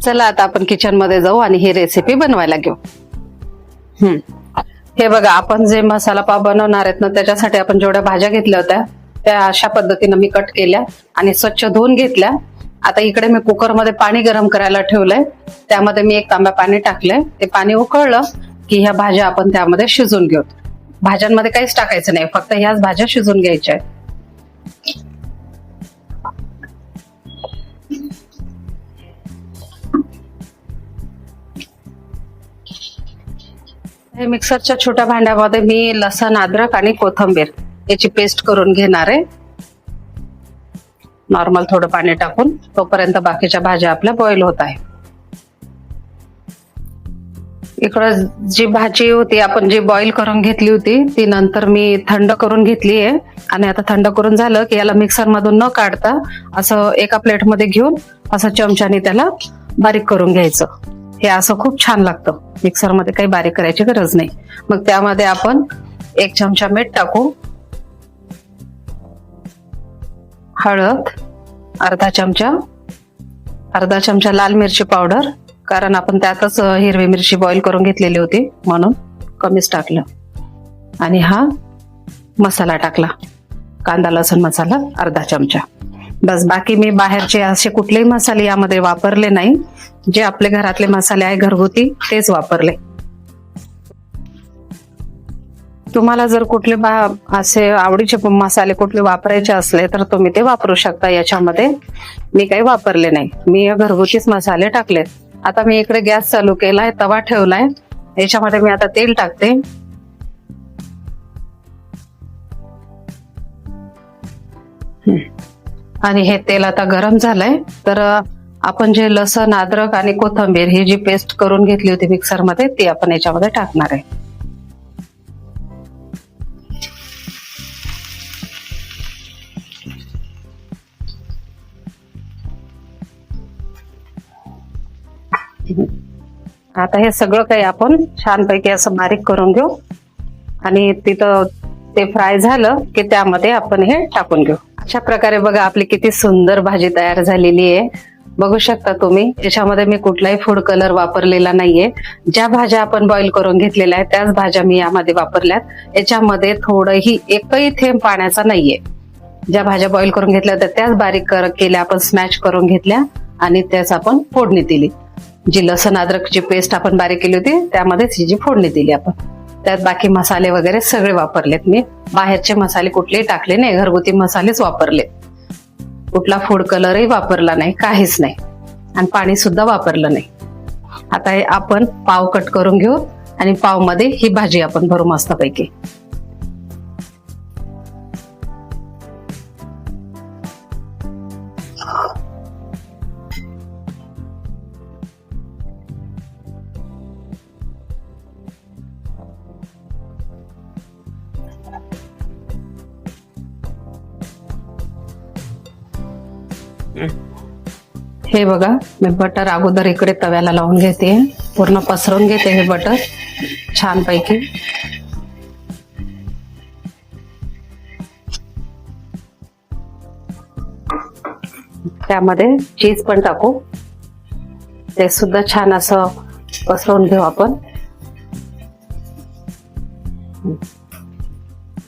चला आता आपण किचन मध्ये जाऊ आणि ही रेसिपी बनवायला घेऊ. हे बघा, आपण जे मसाला पाव बनवणार आहेत ना, त्याच्यासाठी आपण जेवढ्या भाज्या घेतल्या होत्या त्या अशा पद्धतीनं मी कट केल्या आणि स्वच्छ धुवून घेतल्या. आता इकडे मी कुकरमध्ये पाणी गरम करायला ठेवलंय. त्यामध्ये मी 1 तांब्या पाणी टाकलंय. ते पाणी उकळलं की ह्या भाज्या आपण त्यामध्ये शिजून घेऊ. भाज्यांमध्ये काहीच टाकायचं नाही, फक्त ह्याच भाज्या शिजून घ्यायच्या आहेत. हे मिक्सरच्या छोट्या भांड्यामध्ये मी लसण, अद्रक आणि कोथिंबीर याची पेस्ट करून घेणार आहे. नॉर्मल थोडं पाणी टाकून, तोपर्यंत बाकीच्या भाज्या आपल्या बॉईल होत आहे. इकडं जी भाजी होती आपण जी बॉईल करून घेतली होती ती नंतर मी थंड करून घेतली आहे. आणि आता थंड करून झालं की याला मिक्सर मधून न काढता असं एका प्लेटमध्ये घेऊन असं चमच्याने त्याला बारीक करून घ्यायचं. हे असं खूप छान लागतं. मिक्सर मध्ये काही बारीक करायची गरज नाही. मग त्यामध्ये आपण 1 चमचा मीठ टाकू, हळद अर्धा चमचा लाल मिरची पावडर, कारण आपण त्यातच हिरवी मिरची बॉईल करून घेतलेली होती म्हणून कमीच टाकलं. आणि हा मसाला टाकला, कांदा लसूण मसाला अर्धा चमचा. बस, बाकी मी बाहेरचे असे कुठलेही मसाले यामध्ये वापरले नाही. जे आपले घरातले मसाले आहे घरगुती तेच वापरले. तुम्हाला जर कुठले असे आवडीचे मसाले कुठले वापरायचे असले तर तुम्ही ते वापरू शकता. याच्यामध्ये मी काही वापरले नाही, मी घरगुतीच मसाले टाकले. आता मी इकडे गॅस चालू केलाय, तवा ठेवलाय. याच्यामध्ये मी आता तेल टाकते. आणि हे तेल आता गरम झालंय, तर आपण जे लसण, अद्रक आणि कोथिंबीर ही जी पेस्ट करून घेतली होती मिक्सर मध्ये ती आपण याच्यामध्ये टाकणार आहे. आता हे सगळं काही आपण छानपैकी असं बारीक करून घेऊ. आणि तिथं ते फ्राय झालं की त्यामध्ये आपण हे टाकून घेऊ. अशा प्रकारे बघा आपली किती सुंदर भाजी तयार झालेली आहे. बघू शकता तुम्ही, याच्यामध्ये मी कुठलाही फूड कलर वापरलेला नाहीये. ज्या भाज्या आपण बॉईल करून घेतलेल्या आहेत त्याच भाज्या मी यामध्ये वापरल्यात. याच्यामध्ये थोडंही एकही थेंब पाण्याचा नाहीये. ज्या भाज्या बॉईल करून घेतल्या होत्या त्याच बारीक केल्या, आपण स्मॅश करून घेतल्या आणि त्याच आपण फोडणी दिली. जी लसण अद्रकची पेस्ट आपण बारीक केली होती त्यामध्येच ही जी फोडणी दिली आपण. त्यात बाकी मसाले वगैरे सगळे वापरलेत मी. बाहेरचे मसाले कुठलेही टाकले नाही, घरगुती मसालेच वापरले. कुठला फूड कलरही वापरला नाही, काहीच नाही. आणि पाणी सुद्धा वापरलं नाही. आता हे आपण पाव कट करून घेऊ आणि पाव मध्ये ही भाजी आपण भरू मस्तपैकी. हे बघा, मी बटर अगोदर इकडे तव्याला लावून घेते. पूर्ण पसरवून घेते हे बटर छानपैकी. त्यामध्ये चीज पण टाकू, ते सुद्धा छान असं पसरवून घेऊ आपण.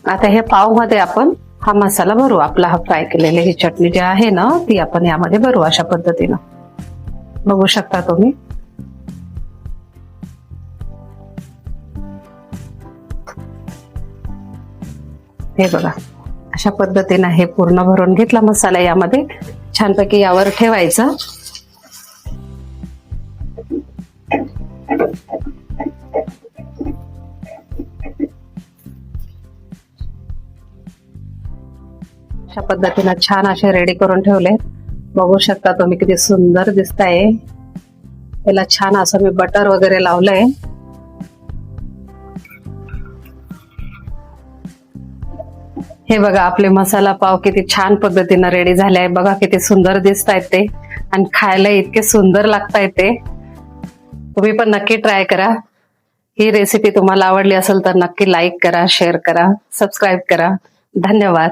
आता हे पाव मध्ये आपण हा मसाला भरू. आपला हा फ्राय केलेली ही चटणी जी आहे ना ती आपण यामध्ये भरू अशा पद्धतीनं. बघू शकता तुम्ही. हे बघा, अशा पद्धतीनं हे पूर्ण भरून घेतला मसाला यामध्ये. छानपैकी यावर ठेवायचा. अशा पद्धतीनं छान असे रेडी करून ठेवले. बघू शकता तुम्ही किती सुंदर दिसताय. त्याला छान असं मी बटर वगैरे लावलंय. हे बघा आपले मसाला पाव किती छान पद्धतीनं रेडी झाले आहे. बघा किती सुंदर दिसतायत ते आणि खायला इतके सुंदर लागतायत ते. तुम्ही पण नक्की ट्राय करा. ही रेसिपी तुम्हाला आवडली असेल तर नक्की लाईक करा, शेअर करा, सबस्क्राईब करा. धन्यवाद.